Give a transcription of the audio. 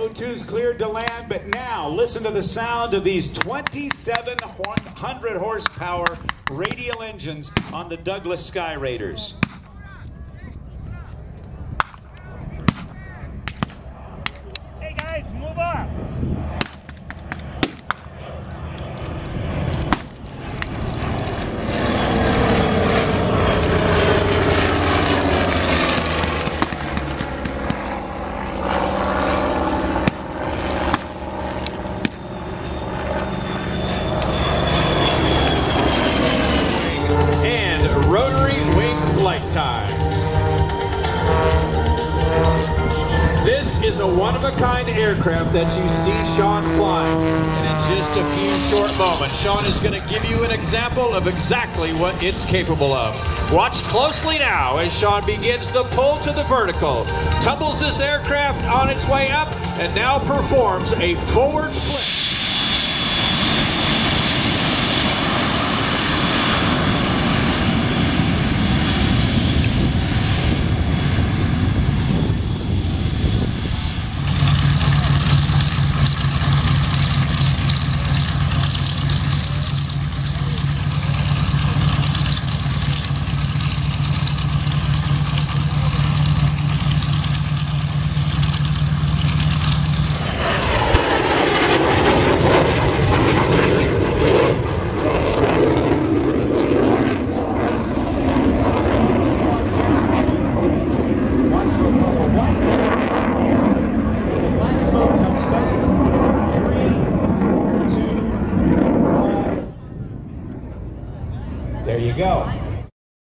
O2's cleared to land, but now listen to the sound of these 2,700 horsepower radial engines on the Douglas Sky Raiders. Hey guys, move up! This is a one-of-a-kind aircraft that you see Sean flying. And in just a few short moments, Sean is going to give you an example of exactly what it's capable of. Watch closely now as Sean begins the pull to the vertical, tumbles this aircraft on its way up, and now performs a forward flip. There you go.